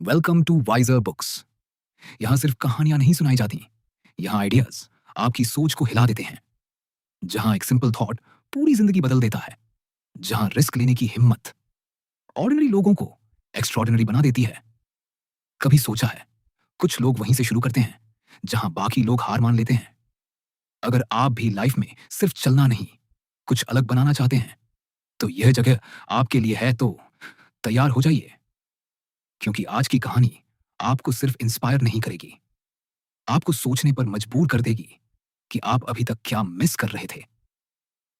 Welcome to visor books. यहाँ सिर्फ कहानियां नहीं सुनाई जाती, यहाँ आइडियाज आपकी सोच को हिला देते हैं। जहाँ एक सिंपल थॉट पूरी जिंदगी बदल देता है, जहाँ रिस्क लेने की हिम्मत ऑर्डिनरी लोगों को एक्स्ट्रॉर्डिनरी बना देती है। कभी सोचा है, कुछ लोग वहीं से शुरू करते हैं जहाँ बाकी लोग हार मान लेते हैं। अगर आप भी लाइफ में सिर्फ चलना नहीं, कुछ अलग बनाना चाहते हैं, तो यह जगह आपके लिए है। तो तैयार हो जाइए, क्योंकि आज की कहानी आपको सिर्फ इंस्पायर नहीं करेगी, आपको सोचने पर मजबूर कर देगी कि आप अभी तक क्या मिस कर रहे थे।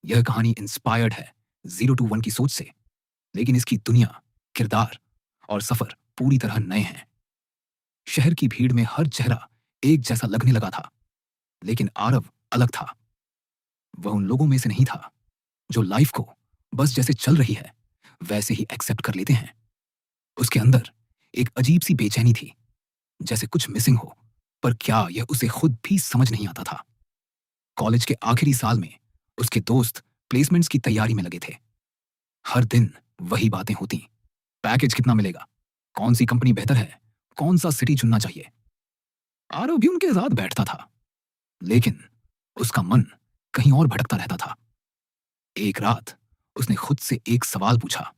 यह कहानी इंस्पायर्ड है 0 to 1 की सोच से, लेकिन इसकी दुनिया, किरदार और सफर पूरी तरह नए हैं। शहर की भीड़ में हर चेहरा एक जैसा लगने लगा था, लेकिन आरव अलग था। वह उन लोगों में से नहीं था जो लाइफ को बस जैसे चल रही है वैसे ही एक्सेप्ट कर लेते हैं। उसके अंदर एक अजीब सी बेचैनी थी, जैसे कुछ मिसिंग हो, पर क्या यह उसे खुद भी समझ नहीं आता था। कॉलेज के आखिरी साल में उसके दोस्त प्लेसमेंट्स की तैयारी में लगे थे। हर दिन वही बातें होती, पैकेज कितना मिलेगा, कौन सी कंपनी बेहतर है, कौन सा सिटी चुनना चाहिए। आरव भी उनके साथ बैठता था, लेकिन उसका मन कहीं और भटकता रहता था। एक रात उसने खुद से एक सवाल पूछा,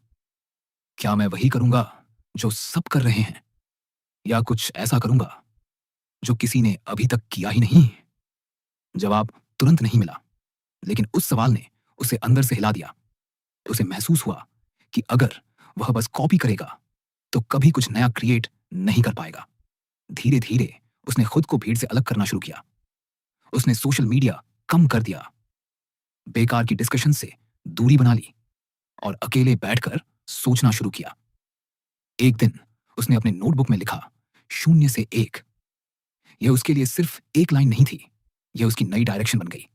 क्या मैं वही करूंगा जो सब कर रहे हैं, या कुछ ऐसा करूंगा जो किसी ने अभी तक किया ही नहीं। जवाब तुरंत नहीं मिला, लेकिन उस सवाल ने उसे अंदर से हिला दिया। उसे महसूस हुआ कि अगर वह बस कॉपी करेगा तो कभी कुछ नया क्रिएट नहीं कर पाएगा। धीरे धीरे उसने खुद को भीड़ से अलग करना शुरू किया। उसने सोशल मीडिया कम कर दिया, बेकार की डिस्कशन से दूरी बना ली और अकेले बैठकर सोचना शुरू किया। एक दिन उसने अपने नोटबुक में लिखा, 0 से 1। यह उसके लिए सिर्फ एक लाइन नहीं थी, यह उसकी नई डायरेक्शन बन गई।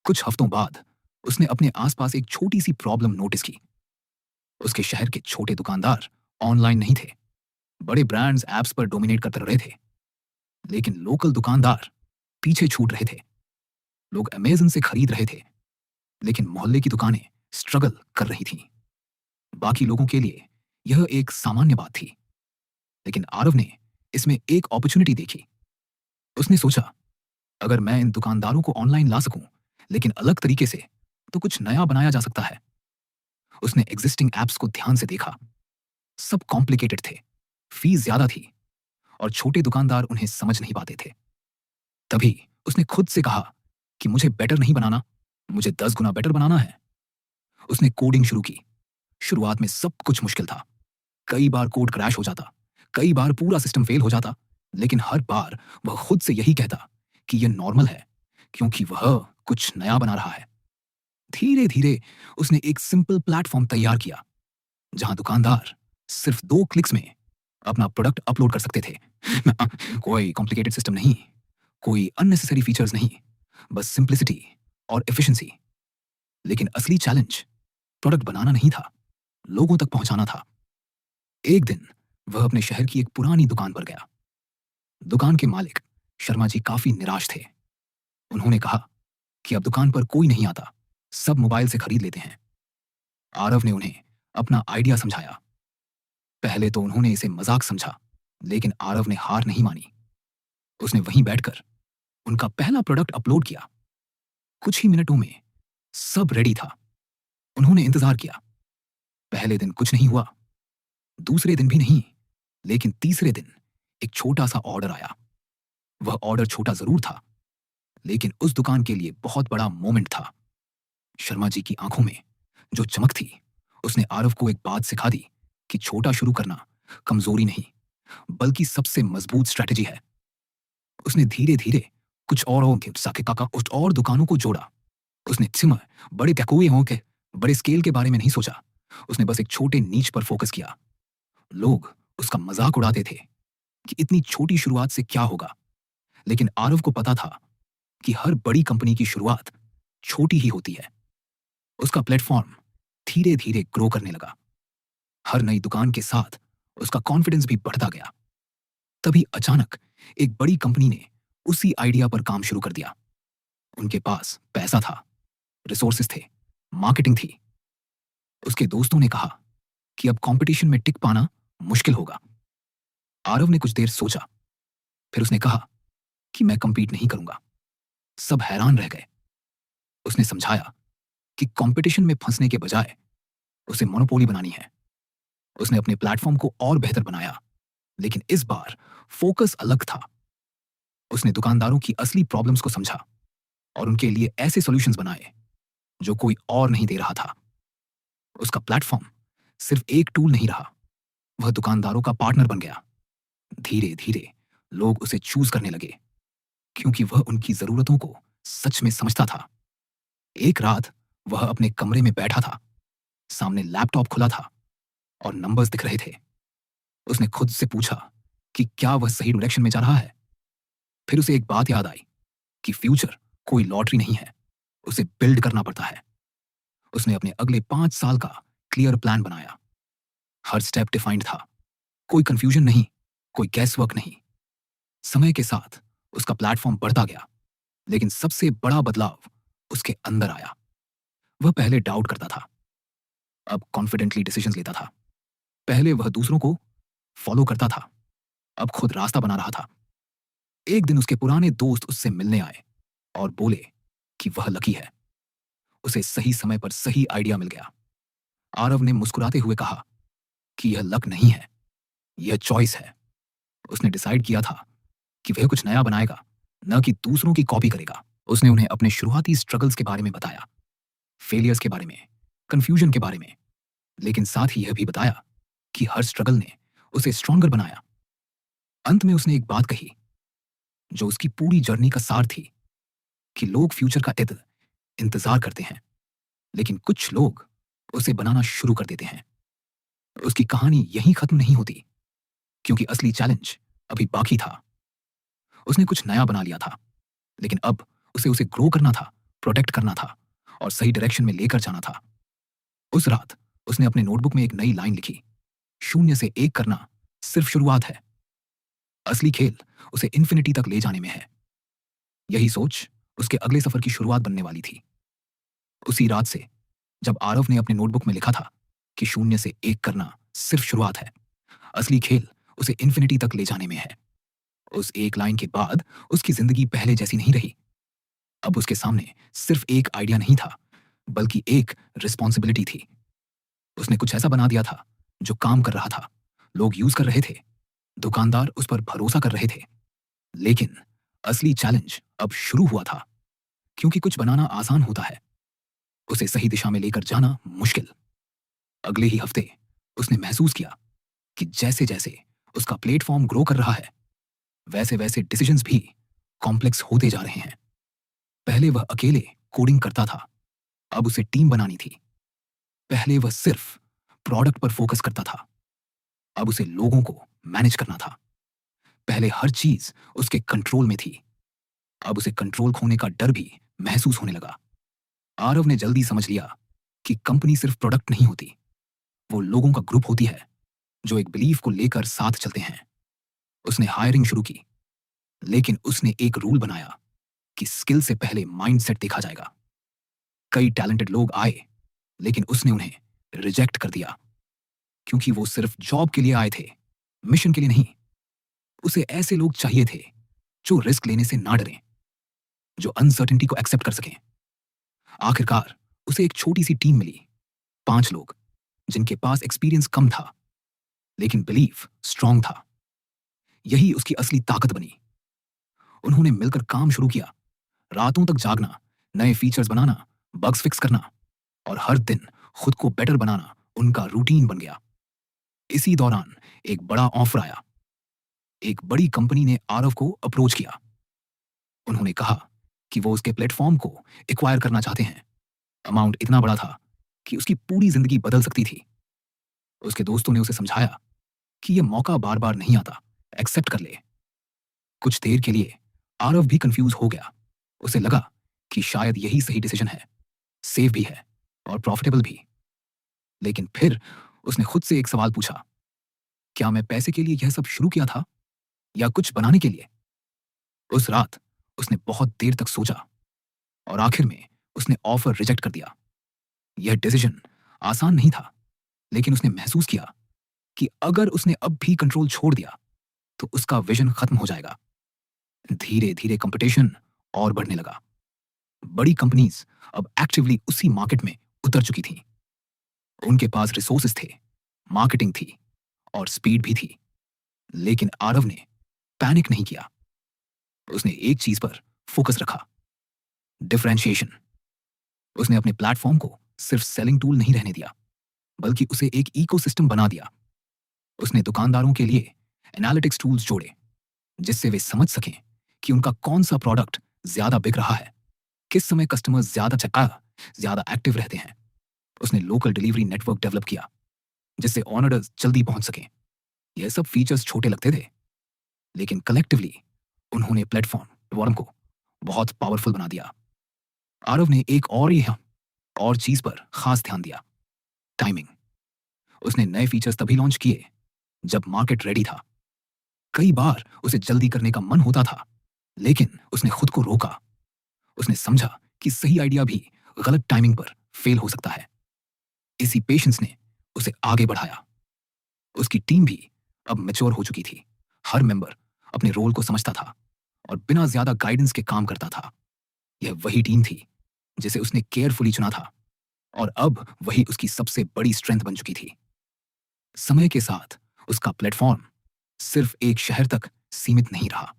कुछ हफ्तों बाद उसने अपने आसपास एक छोटी सी प्रॉब्लम नोटिस की। उसके शहर के छोटे दुकानदार ऑनलाइन नहीं थे, बड़े ब्रांड्स ऐप्स पर डोमिनेट करते रहे थे, लेकिन लोकल दुकानदार पीछे छूट रहे थे। लोग अमेज़न से खरीद रहे थे, लेकिन मोहल्ले की दुकानें स्ट्रगल कर रही थीं। बाकी लोगों के लिए यह एक सामान्य बात थी, लेकिन आरव ने इसमें एक अपॉर्चुनिटी देखी। उसने सोचा, अगर मैं इन दुकानदारों को ऑनलाइन ला सकूं, लेकिन अलग तरीके से, तो कुछ नया बनाया जा सकता है। उसने एग्जिस्टिंग एप्स को ध्यान से देखा। सब कॉम्प्लिकेटेड थे, फीस ज्यादा थी और छोटे दुकानदार उन्हें समझ नहीं पाते थे। तभी उसने खुद से कहा कि मुझे बेटर नहीं बनाना, मुझे 10 गुना बेटर बनाना है। उसने कोडिंग शुरू की। शुरुआत में सब कुछ मुश्किल था। कई बार कोड क्रैश हो जाता, कई बार पूरा सिस्टम फेल हो जाता, लेकिन हर बार वह खुद से यही कहता कि यह नॉर्मल है, क्योंकि वह कुछ नया बना रहा है। धीरे धीरे उसने एक सिंपल प्लेटफॉर्म तैयार किया, जहां दुकानदार सिर्फ 2 क्लिक्स में अपना प्रोडक्ट अपलोड कर सकते थे। कोई कॉम्प्लिकेटेड सिस्टम नहीं, कोई अननेसेसरी फीचर्स नहीं, बस सिंप्लिसिटी और एफिशिएंसी। लेकिन असली चैलेंज प्रोडक्ट बनाना नहीं था, लोगों तक पहुंचाना था। एक दिन वह अपने शहर की एक पुरानी दुकान पर गया। दुकान के मालिक शर्मा जी काफी निराश थे। उन्होंने कहा कि अब दुकान पर कोई नहीं आता, सब मोबाइल से खरीद लेते हैं। आरव ने उन्हें अपना आइडिया समझाया। पहले तो उन्होंने इसे मजाक समझा, लेकिन आरव ने हार नहीं मानी। उसने वहीं बैठकर उनका पहला प्रोडक्ट अपलोड किया। कुछ ही मिनटों में सब रेडी था। उन्होंने इंतजार किया। पहले दिन कुछ नहीं हुआ, दूसरे दिन भी नहीं, लेकिन तीसरे दिन एक छोटा सा ऑर्डर आया। वह ऑर्डर छोटा जरूर था, लेकिन उस दुकान के लिए बहुत बड़ा मोमेंट था। शर्मा जी की आंखों में जो चमक थी, उसने आरव को एक बात सिखा दी कि छोटा शुरू करना कमजोरी नहीं, बल्कि सबसे मजबूत स्ट्रेटेजी है। उसने धीरे धीरे कुछ और दुकानों को जोड़ा। उसने सिम बड़े टैकोए हों के बड़े स्केल के बारे में नहीं सोचा। उसने बस एक छोटे नीच पर फोकस किया। लोग उसका मजाक उड़ाते थे कि इतनी छोटी शुरुआत से क्या होगा, लेकिन आरव को पता था कि हर बड़ी कंपनी की शुरुआत छोटी ही होती है। उसका प्लेटफॉर्म धीरे धीरे ग्रो करने लगा। हर नई दुकान के साथ उसका कॉन्फिडेंस भी बढ़ता गया। तभी अचानक एक बड़ी कंपनी ने उसी आइडिया पर काम शुरू कर दिया। उनके पास पैसा था, रिसोर्सेज थे, मार्केटिंग थी। उसके दोस्तों ने कहा कि अब कंपटीशन में टिक पाना मुश्किल होगा, आरव ने कुछ देर सोचा, फिर उसने कहा कि मैं कंपीट नहीं करूंगा। सब हैरान रह गए। उसने समझाया कि कंपटीशन में फंसने के बजाय उसे मोनोपोली बनानी है। उसने अपने प्लेटफॉर्म को और बेहतर बनाया, लेकिन इस बार फोकस अलग था। उसने दुकानदारों की असली प्रॉब्लम्स को समझा और उनके लिए ऐसे सॉल्यूशंस बनाए जो कोई और नहीं दे रहा था। उसका प्लेटफॉर्म सिर्फ एक टूल नहीं रहा, वह दुकानदारों का पार्टनर बन गया। धीरे धीरे लोग उसे चूज करने लगे क्योंकि वह उनकी जरूरतों को सच में समझता था। एक रात वह अपने कमरे में बैठा था, सामने लैपटॉप खुला था और नंबर्स दिख रहे थे। उसने खुद से पूछा कि क्या वह सही डायरेक्शन में जा रहा है। फिर उसे एक बात याद आई कि फ्यूचर कोई लॉटरी नहीं है, उसे बिल्ड करना पड़ता है। उसने अपने अगले 5 साल का क्लियर प्लान बनाया। हर स्टेप डिफाइंड था, कोई कंफ्यूजन नहीं, कोई गैस वर्क नहीं। समय के साथ उसका प्लेटफॉर्म बढ़ता गया, लेकिन सबसे बड़ा बदलाव उसके अंदर आया। वह पहले डाउट करता था, अब कॉन्फिडेंटली डिसीजंस लेता था। पहले वह दूसरों को फॉलो करता था, अब खुद रास्ता बना रहा था। एक दिन उसके पुराने दोस्त उससे मिलने आए और बोले कि वह लकी है, उसे सही समय पर सही आइडिया मिल गया। आरव ने मुस्कुराते हुए कहा कि यह लक नहीं है, यह चॉइस है। उसने डिसाइड किया था कि वह कुछ नया बनाएगा, न कि दूसरों की कॉपी करेगा। उसने उन्हें अपने शुरुआती स्ट्रगल्स के बारे में बताया, फेलियर्स के बारे में, कंफ्यूजन के बारे में, लेकिन साथ ही यह भी बताया कि हर स्ट्रगल ने उसे स्ट्रॉन्गर बनाया। अंत में उसने एक बात कही जो उसकी पूरी जर्नी का सार थी कि लोग फ्यूचर का इंतजार करते हैं, लेकिन कुछ लोग उसे बनाना शुरू कर देते हैं। उसकी कहानी यहीं खत्म नहीं होती, क्योंकि असली चैलेंज अभी बाकी था। उसने कुछ नया बना लिया था, लेकिन अब उसे ग्रो करना था, प्रोटेक्ट करना था और सही डायरेक्शन में लेकर जाना था। उस रात उसने अपने नोटबुक में एक नई लाइन लिखी, 0 से 1 करना सिर्फ शुरुआत है, असली खेल उसे इन्फिनिटी तक ले जाने में है। यही सोच उसके अगले सफर की शुरुआत बनने वाली थी। उसी रात से जब आरव ने अपने नोटबुक में लिखा था कि 0 से 1 करना सिर्फ शुरुआत है, असली खेल उसे इन्फिनिटी तक ले जाने में है, उस एक लाइन के बाद उसकी जिंदगी पहले जैसी नहीं रही। अब उसके सामने सिर्फ एक आइडिया नहीं था, बल्कि एक रिस्पॉन्सिबिलिटी थी। उसने कुछ ऐसा बना दिया था जो काम कर रहा था, लोग यूज कर रहे थे, दुकानदार उस पर भरोसा कर रहे थे। लेकिन असली चैलेंज अब शुरू हुआ था, क्योंकि कुछ बनाना आसान होता है, उसे सही दिशा में लेकर जाना मुश्किल। अगले ही हफ्ते उसने महसूस किया कि जैसे जैसे उसका प्लेटफॉर्म ग्रो कर रहा है, वैसे वैसे डिसीजंस भी कॉम्प्लेक्स होते जा रहे हैं। पहले वह अकेले कोडिंग करता था, अब उसे टीम बनानी थी। पहले वह सिर्फ प्रोडक्ट पर फोकस करता था, अब उसे लोगों को मैनेज करना था। पहले हर चीज उसके कंट्रोल में थी, अब उसे कंट्रोल खोने का डर भी महसूस होने लगा। आरव ने जल्दी समझ लिया कि कंपनी सिर्फ प्रोडक्ट नहीं होती, वो लोगों का ग्रुप होती है जो एक बिलीफ को लेकर साथ चलते हैं। उसने हायरिंग शुरू की, लेकिन उसने एक रूल बनाया कि स्किल से पहले माइंडसेट देखा जाएगा। कई टैलेंटेड लोग आए, लेकिन उसने उन्हें रिजेक्ट कर दिया, क्योंकि वो सिर्फ जॉब के लिए आए थे, मिशन के लिए नहीं। उसे ऐसे लोग चाहिए थे जो रिस्क लेने से ना डरें, जो अनसर्टेनिटी को एक्सेप्ट कर सकें। आखिरकार उसे एक छोटी सी टीम मिली, 5 लोग, जिनके पास एक्सपीरियंस कम था, लेकिन बिलीफ स्ट्रांग था। यही उसकी असली ताकत बनी। उन्होंने मिलकर काम शुरू किया, रातों तक जागना, नए फीचर्स बनाना, बग्स फिक्स करना और हर दिन खुद को बेटर बनाना उनका रूटीन बन गया। इसी दौरान एक बड़ा ऑफर आया। एक बड़ी कंपनी ने आरव को अप्रोच किया। उन्होंने कहा कि वो उसके प्लेटफॉर्म को एक्वायर करना चाहते हैं। अमाउंट इतना बड़ा था कि उसकी पूरी जिंदगी बदल सकती थी। उसके दोस्तों ने उसे समझाया कि यह मौका बार बार नहीं आता, एक्सेप्ट कर ले। कुछ देर के लिए आरव भी कंफ्यूज हो गया। उसे लगा कि शायद यही सही डिसीजन है, सेफ भी है और प्रॉफिटेबल भी। लेकिन फिर उसने खुद से एक सवाल पूछा, क्या मैं पैसे के लिए यह सब शुरू किया था या कुछ बनाने के लिए? उस रात उसने बहुत देर तक सोचा और आखिर में उसने ऑफर रिजेक्ट कर दिया। यह डिसीजन आसान नहीं था, लेकिन उसने महसूस किया कि अगर उसने अब भी कंट्रोल छोड़ दिया तो उसका विजन खत्म हो जाएगा। धीरे धीरे कंपटीशन और बढ़ने लगा। बड़ी कंपनीज अब एक्टिवली उसी मार्केट में उतर चुकी थीं। उनके पास रिसोर्सेज थे, मार्केटिंग थी और स्पीड भी थी। लेकिन आरव ने पैनिक नहीं किया। उसने एक चीज पर फोकस रखा, डिफरेंशिएशन। उसने अपने प्लेटफॉर्म को सिर्फ सेलिंग टूल नहीं रहने दिया, बल्कि उसे एक इकोसिस्टम बना दिया। उसने दुकानदारों के लिए एनालिटिक्स टूल्स जोड़े, जिससे वे समझ सकें कि उनका कौन सा प्रोडक्ट ज्यादा बिक रहा है, किस समय कस्टमर्स ज्यादा एक्टिव रहते हैं। उसने लोकल डिलीवरी नेटवर्क डेवलप किया, जिससे ऑर्डर्स जल्दी पहुंच सकें। यह सब फीचर्स छोटे लगते थे, लेकिन कलेक्टिवली उन्होंने प्लेटफॉर्म को बहुत पावरफुल बना दिया। आरव ने एक और चीज पर खास ध्यान दिया, टाइमिंग। उसने नए फीचर्स तभी लॉन्च किए जब मार्केट रेडी था। कई बार उसे जल्दी करने का मन होता था, लेकिन उसने खुद को रोका। उसने समझा कि सही आइडिया भी गलत टाइमिंग पर फेल हो सकता है। इसी पेशेंस ने उसे आगे बढ़ाया। उसकी टीम भी अब मैच्योर हो चुकी थी। हर मेंबर अपने रोल को समझता था और बिना ज्यादा गाइडेंस के काम करता था। यह वही टीम थी जिसे उसने केयरफुली चुना था, और अब वही उसकी सबसे बड़ी स्ट्रेंथ बन चुकी थी। समय के साथ उसका प्लेटफॉर्म सिर्फ एक शहर तक सीमित नहीं रहा।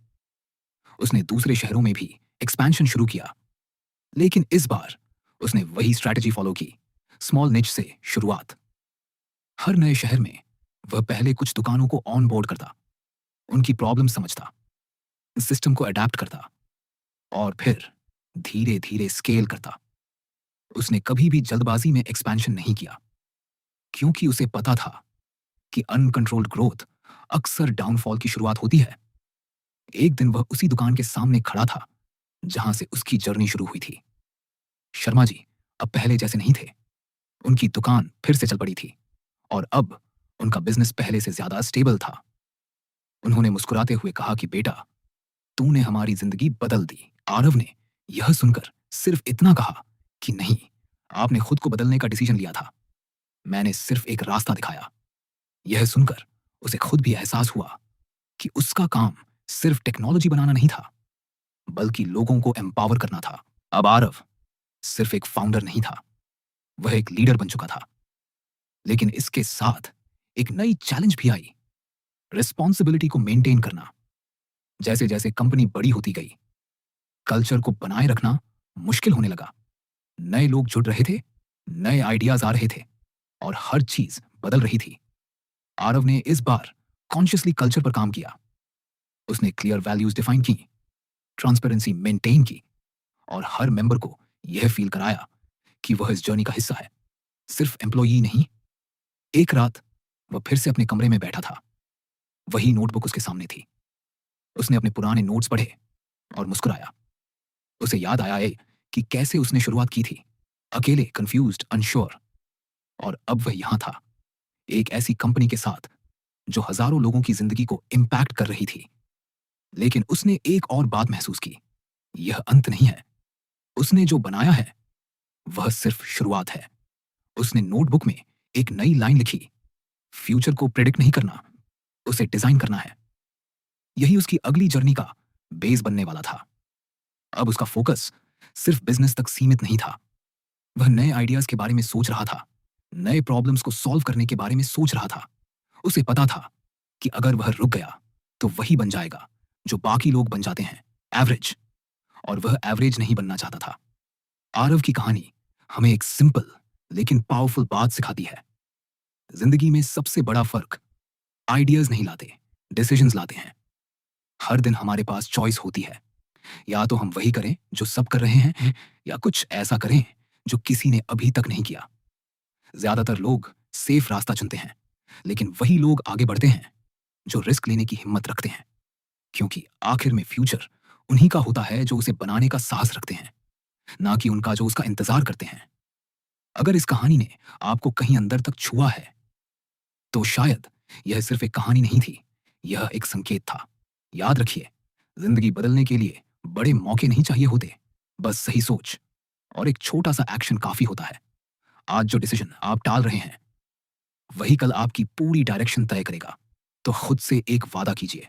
उसने दूसरे शहरों में भी एक्सपेंशन शुरू किया, लेकिन इस बार उसने वही स्ट्रैटेजी फॉलो की, स्मॉल निच से शुरुआत। हर नए शहर में वह पहले कुछ दुकानों को ऑन बोर्ड करता, उनकी प्रॉब्लम समझता, सिस्टम को अडेप्ट करता और फिर धीरे धीरे स्केल करता। उसने कभी भी जल्दबाजी में एक्सपेंशन नहीं किया, क्योंकि उसे पता था कि अनकंट्रोल्ड ग्रोथ अक्सर डाउनफॉल की शुरुआत होती है। एक दिन वह उसी दुकान के सामने खड़ा था जहां से उसकी जर्नी शुरू हुई थी। शर्मा जी अब पहले जैसे नहीं थे। उनकी दुकान फिर से चल पड़ी थी और अब उनका बिजनेस पहले से ज्यादा स्टेबल था। उन्होंने मुस्कुराते हुए कहा कि बेटा, तूने हमारी जिंदगी बदल दी। आरव ने यह सुनकर सिर्फ इतना कहा कि नहीं, आपने खुद को बदलने का डिसीजन लिया था, मैंने सिर्फ एक रास्ता दिखाया। यह सुनकर उसे खुद भी एहसास हुआ कि उसका काम सिर्फ टेक्नोलॉजी बनाना नहीं था, बल्कि लोगों को एम्पावर करना था। अब आरव सिर्फ एक फाउंडर नहीं था, वह एक लीडर बन चुका था। लेकिन इसके साथ एक नई चैलेंज भी आई, रिस्पॉन्सिबिलिटी को मेंटेन करना। जैसे जैसे कंपनी बड़ी होती गई, कल्चर को बनाए रखना मुश्किल होने लगा। नए लोग जुड़ रहे थे, नए आइडियाज आ रहे थे और हर चीज बदल रही थी। आरव ने इस बार कॉन्शियसली कल्चर पर काम किया। उसने क्लियर वैल्यूज डिफाइन की, ट्रांसपेरेंसी मेंटेन की और हर मेंबर को यह फील कराया कि वह इस जर्नी का हिस्सा है, सिर्फ एम्प्लॉई नहीं। एक रात वह फिर से अपने कमरे में बैठा था। वही नोटबुक उसके सामने थी। उसने अपने पुराने नोट्स पढ़े और मुस्कुराया। उसे याद आया कि कैसे उसने शुरुआत की थी, अकेले, कंफ्यूज्ड, अनश्योर। और अब वह यहां था, एक ऐसी कंपनी के साथ जो हजारों लोगों की जिंदगी को इम्पैक्ट कर रही थी। लेकिन उसने एक और बात महसूस की, यह अंत नहीं है। उसने जो बनाया है वह सिर्फ शुरुआत है। उसने नोटबुक में एक नई लाइन लिखी, फ्यूचर को प्रेडिक्ट नहीं करना, उसे डिजाइन करना है। यही उसकी अगली जर्नी का बेस बनने वाला था। अब उसका फोकस सिर्फ बिजनेस तक सीमित नहीं था। वह नए आइडियाज के बारे में सोच रहा था, नए प्रॉब्लम्स को सॉल्व करने के बारे में सोच रहा था। उसे पता था कि अगर वह रुक गया तो वही बन जाएगा जो बाकी लोग बन जाते हैं, एवरेज। और वह एवरेज नहीं बनना चाहता था। आरव की कहानी हमें एक सिंपल लेकिन पावरफुल बात सिखाती है, जिंदगी में सबसे बड़ा फर्क आइडियाज नहीं लाते, डिसीजंस लाते हैं। हर दिन हमारे पास चॉइस होती है, या तो हम वही करें जो सब कर रहे हैं, या कुछ ऐसा करें जो किसी ने अभी तक नहीं किया। ज्यादातर लोग सेफ रास्ता चुनते हैं, लेकिन वही लोग आगे बढ़ते हैं जो रिस्क लेने की हिम्मत रखते हैं, क्योंकि आखिर में फ्यूचर उन्हीं का होता है जो उसे बनाने का साहस रखते हैं, ना कि उनका जो उसका इंतजार करते हैं। अगर इस कहानी ने आपको कहीं अंदर तक छुआ है, तो शायद यह सिर्फ एक कहानी नहीं थी, यह एक संकेत था। याद रखिए, जिंदगी बदलने के लिए बड़े मौके नहीं चाहिए होते, बस सही सोच और एक छोटा सा एक्शन काफी होता है। आज जो डिसीजन आप टाल रहे हैं, वही कल आपकी पूरी डायरेक्शन तय करेगा। तो खुद से एक वादा कीजिए,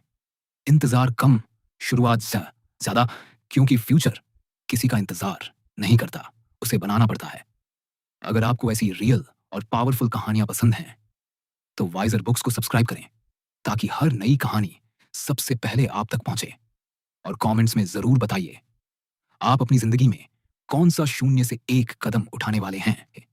इंतजार कम, शुरुआत ज्यादा, क्योंकि फ्यूचर किसी का इंतजार नहीं करता, उसे बनाना पड़ता है। अगर आपको ऐसी रियल और पावरफुल कहानियां पसंद हैं, तो वाइजर बुक्स को सब्सक्राइब करें ताकि हर नई कहानी सबसे पहले आप तक पहुंचे। और कमेंट्स में जरूर बताइए, आप अपनी जिंदगी में कौन सा शून्य से एक कदम उठाने वाले हैं।